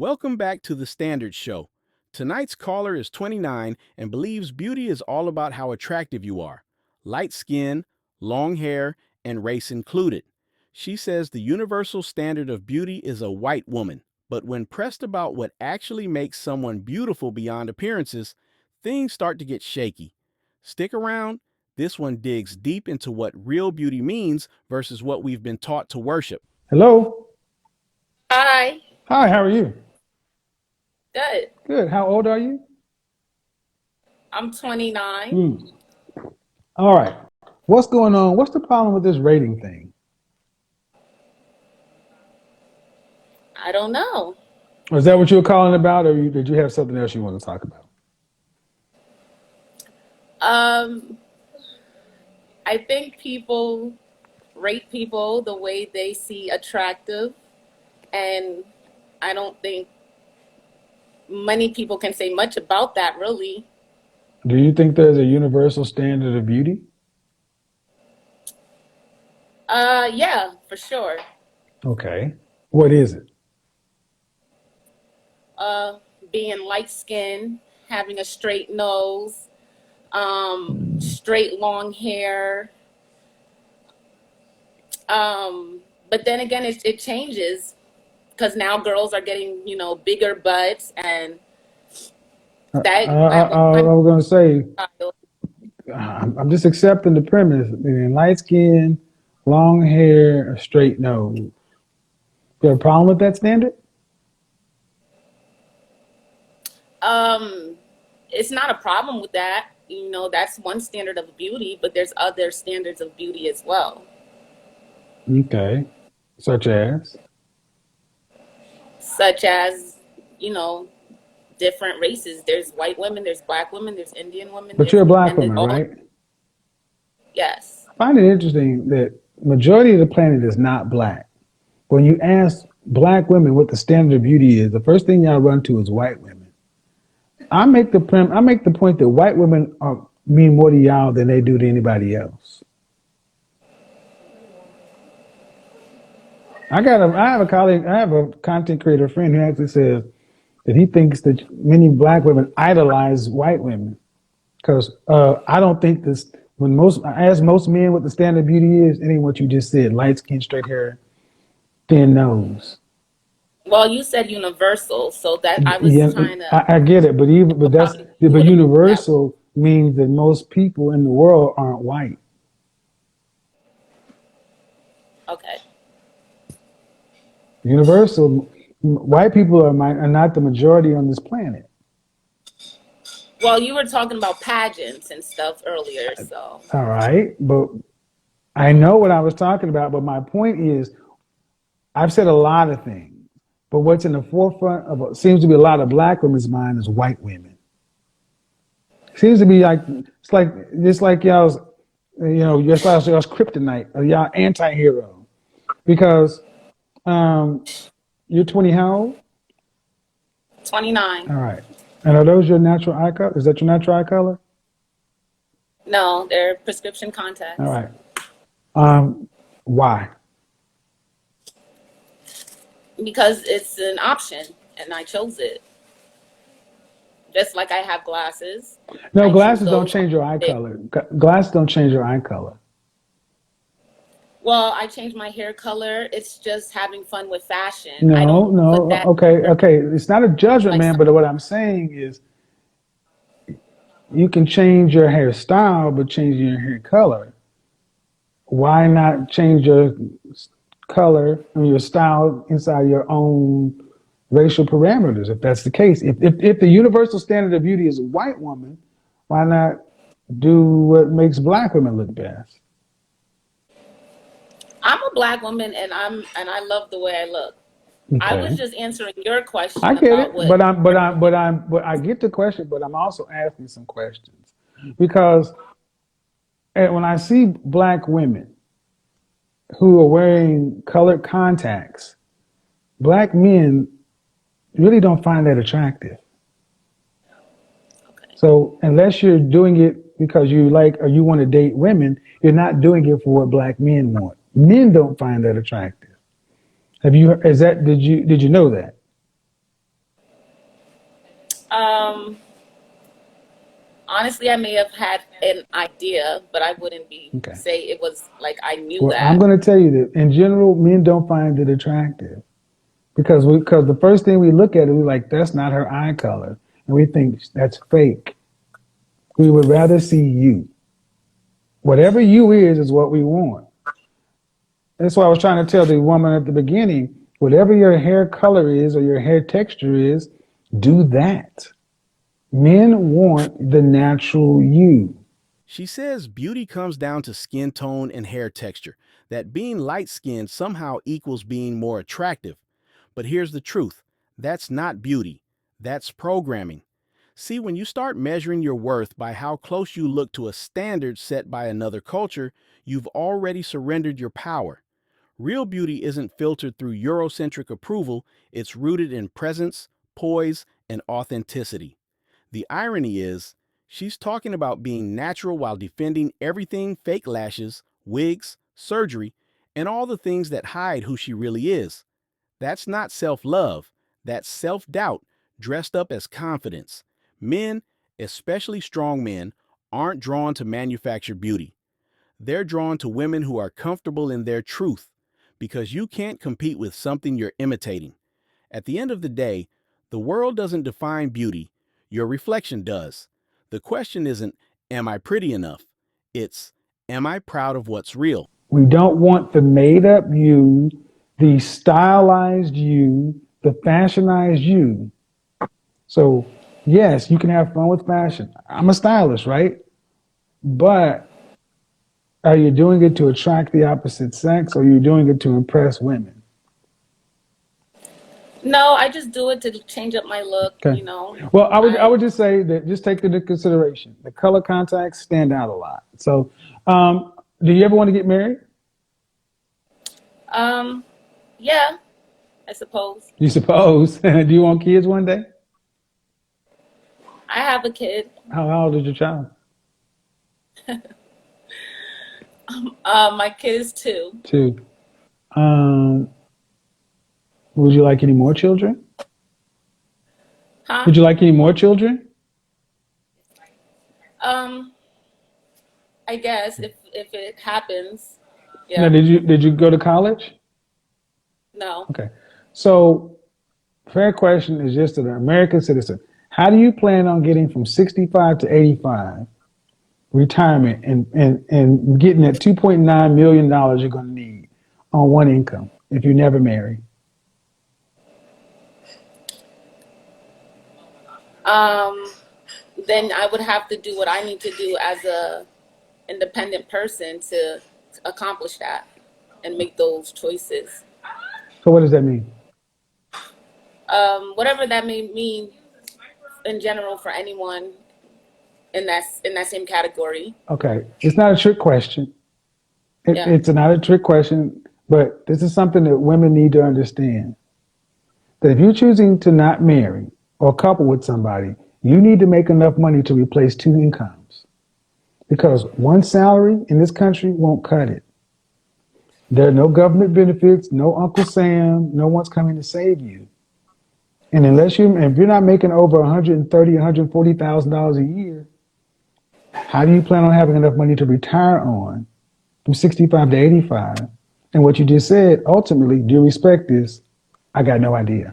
Welcome back to The Standard Show. Tonight's caller is 29 and believes beauty is all about how attractive you are. Light skin, long hair, and race included. She says the universal standard of beauty is a white woman, but when pressed about what actually makes someone beautiful beyond appearances, things start to get shaky. Stick around. This one digs deep into what real beauty means versus what we've been taught to worship. Hello. Hi, Hi, how are you? good. Good. How old are you? I'm 29. Hmm. All right. What's going on? What's the problem with this rating thing? I don't know. Is that what you were calling about, or did you have something else you want to talk about? Um, I think people rate people the way they see attractive, and I don't think many people can say much about that, really. Do you think there's a universal standard of beauty? Yeah, for sure. Okay. What is it? Uh, Being light skinned, having a straight nose, straight long hair. But then again, it changes because now girls are getting, bigger butts, and that at one I time was going to say, style. I'm just accepting the premise. Meaning light skin, long hair, a straight nose. You have a problem with that standard? um it's not a problem with that. That's one standard of beauty, but there's other standards of beauty as well, Okay. Such as? such as, you know, different races. There's white women, there's black women, there's Indian women, But you're a black and there's woman, all. right? Yes. I find it interesting that majority of the planet is not black. When you ask black women what the standard of beauty is, the first thing y'all run to is white women. I make the point that white women mean more to y'all than they do to anybody else. I have a colleague, I have a content creator friend who actually says that he thinks that many black women idolize white women because I don't think this. When I ask most men what the standard of beauty is, it ain't what you just said: light skin, straight hair, thin nose. Well, you said universal, so that I was Yeah, trying to I get it, but probably you but would have that. universal means that most people in the world aren't white. Okay. Universal, white people are not the majority on this planet. Well, you were talking about pageants and stuff earlier, so. All right, but I know what I was talking about. But my point is, I've said a lot of things, but what's in the forefront of what seems to be a lot of black women's mind is white women. Seems to be like it's like just like y'all's, just like y'all's kryptonite or y'all anti-hero because um, you're 20 how old? 29. All right. And are those your natural eye color? Is that your natural eye color? No, they're prescription All contacts. right. Why? Because it's an option and I chose it. Just like I have glasses, No, I choose glasses don't those. change your eye color. Glasses don't change your eye color. Well, I change my hair color. It's just having fun with fashion. I No, don't put no. that Okay, okay. It's not a judgment, like man. some. But what I'm saying is, you can change your hairstyle, but changing your hair color. Why not change your color and your style inside your own racial parameters? If that's the case, if the universal standard of beauty is a white woman, why not do what makes black women look best? I'm a black woman and I love the way I look. I was Okay. just answering your I question get about it, what. but I get the question, but I'm also asking some questions because when I see black women who are wearing colored contacts, black men really don't find that attractive. Okay. So unless you're doing it because you like or you want to date women, you're not doing it for what black men want. Men don't find that attractive. Have you? Is that? Did you know that? Um, honestly, I may have had an idea, but I wouldn't be Okay. say it was like I knew Well, I'm that. going to tell you that in general, men don't find it attractive because the first thing we look at it, we're like, that's not her eye color, and we think that's fake. We would rather see you. Whatever you is what we want. That's why I was trying to tell the woman at the beginning, whatever your hair color is or your hair texture is, do that. Men want the natural you. She says beauty comes down to skin tone and hair texture, that being light skinned somehow equals being more attractive. But here's the truth, that's not beauty, that's programming. See, when you start measuring your worth by how close you look to a standard set by another culture, you've already surrendered your power. Real beauty isn't filtered through Eurocentric approval, it's rooted in presence, poise, and authenticity. The irony is, she's talking about being natural while defending everything fake lashes, wigs, surgery, and all the things that hide who she really is. That's not self love, that's self doubt dressed up as confidence. Men, especially strong men, aren't drawn to manufactured beauty. They're drawn to women who are comfortable in their truth because you can't compete with something you're imitating. At the end of the day, the world doesn't define beauty, your reflection does. The question isn't, am I pretty enough? It's, am I proud of what's real? We don't want the made up you, the stylized you, the fashionized you. So, yes, you can have fun with fashion. I'm a stylist, right? But are you doing it to attract the opposite sex or are you doing it to impress women? No, I just do it to change up my look. Okay. You know, Well, I I would just say that just take into consideration the color contacts stand out a lot. So, do you ever want to get married? um, yeah, I suppose. You suppose. Do you want kids one day? I have a kid. How old is your child? My kid is 2. Two. Um, would you like any more children? Huh? Would you like any more children? Um, I guess if it happens, Now, yeah. did you go to college? No. Okay. So, fair question is just an American citizen. How do you plan on getting from 65 to 85 retirement and getting that $2.9 million you're going to need on one income if you never marry? Um, then I would have to do what I need to do as a independent person to accomplish that and make those choices. So, what does that mean? Whatever that may mean in general for anyone in that same category. Okay. It's not a trick question. Yeah. It's not a trick question, but this is something that women need to understand. That if you're choosing to not marry or couple with somebody, you need to make enough money to replace two incomes because one salary in this country won't cut it. There are no government benefits, no Uncle Sam, no one's coming to save you. And if you're not making over $130,000, $140,000 a year, how do you plan on having enough money to retire on from 65 to 85? And what you just said, ultimately, do you respect this? I got no idea.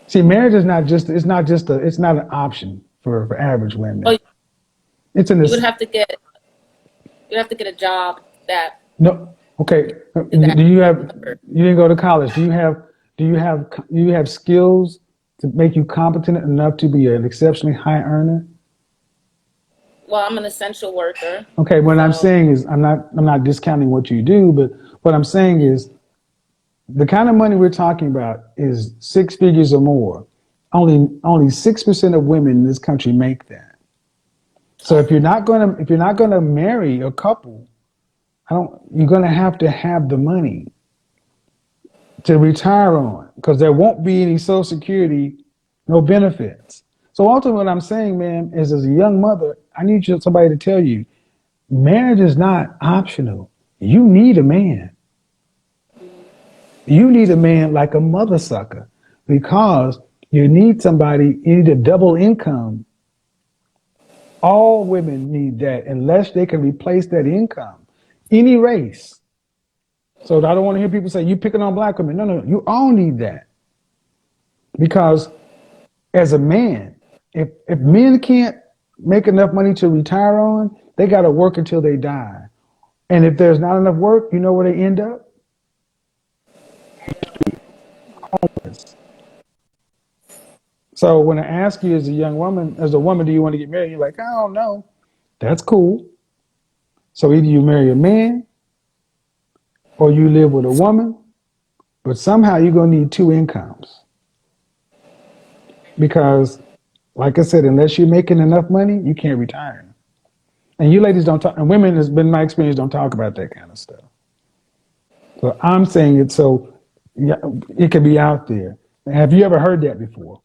See, marriage is not just, it's not an option for average Oh, women. It's an, you would have to get a job that no, okay. is that. You didn't go to college. Do you have skills to make you competent enough to be an exceptionally high earner? Well, I'm an essential worker, Okay, what I'm so saying is I'm not discounting what you do, but what I'm saying is the kind of money we're talking about is six figures or more. Only 6% of women in this country make that. So if you're not gonna marry a couple, you're gonna have to have the money to retire on because there won't be any Social Security, no benefits. So ultimately, what I'm saying, man, is as a young mother, I need somebody to tell you, marriage is not optional. You need a man. You need a man like a mother sucker because You need somebody, you need a double income. All women need that unless they can replace that income. Any race. So I don't want to hear people say, you picking on black women. No, no, you all need that. Because as a man, if men can't make enough money to retire on, they got to work until they die. And if there's not enough work, you know where they end up? Homeless. So when I ask you as a young woman, as a woman, do you want to get married? You're like, I don't know. That's cool. So either you marry a man or you live with a woman, but somehow you're going to need two incomes. Because, like I said, unless you're making enough money, you can't retire. And you ladies don't talk, and women, has been my experience, don't talk about that kind of stuff. So I'm saying it so yeah, it can be out there. Have you ever heard that before?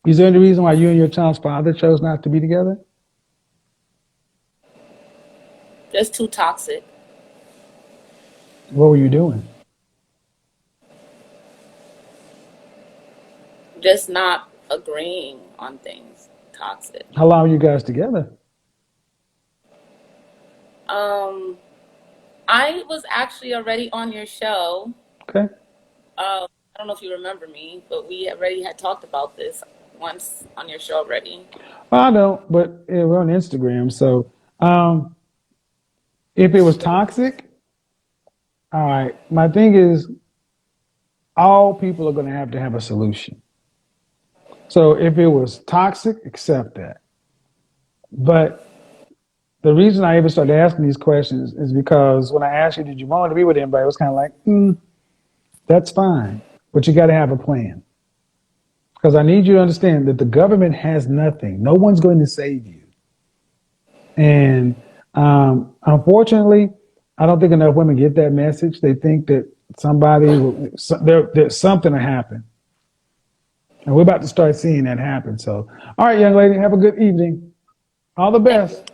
Is there any reason why you and your child's father chose not to be together? Just too toxic. What were you doing? Just not agreeing on things. Toxic. How long were you guys together? I was actually already on your show. Okay. I don't know if you remember me, but we already had talked about this once on your show already. Well, I don't, but yeah, we're on Instagram. So if it was toxic, all right, my thing is all people are going to have a solution. So if it was toxic, accept that. But the reason I even started asking these questions is because when I asked you, did you want to be with anybody? It was kind of like, that's fine, but you got to have a plan. Because I need you to understand that the government has nothing. No one's going to save you. And unfortunately, I don't think enough women get that message. They think that there's something to happen. And we're about to start seeing that happen. So, all right, young lady, have a good evening. All the best.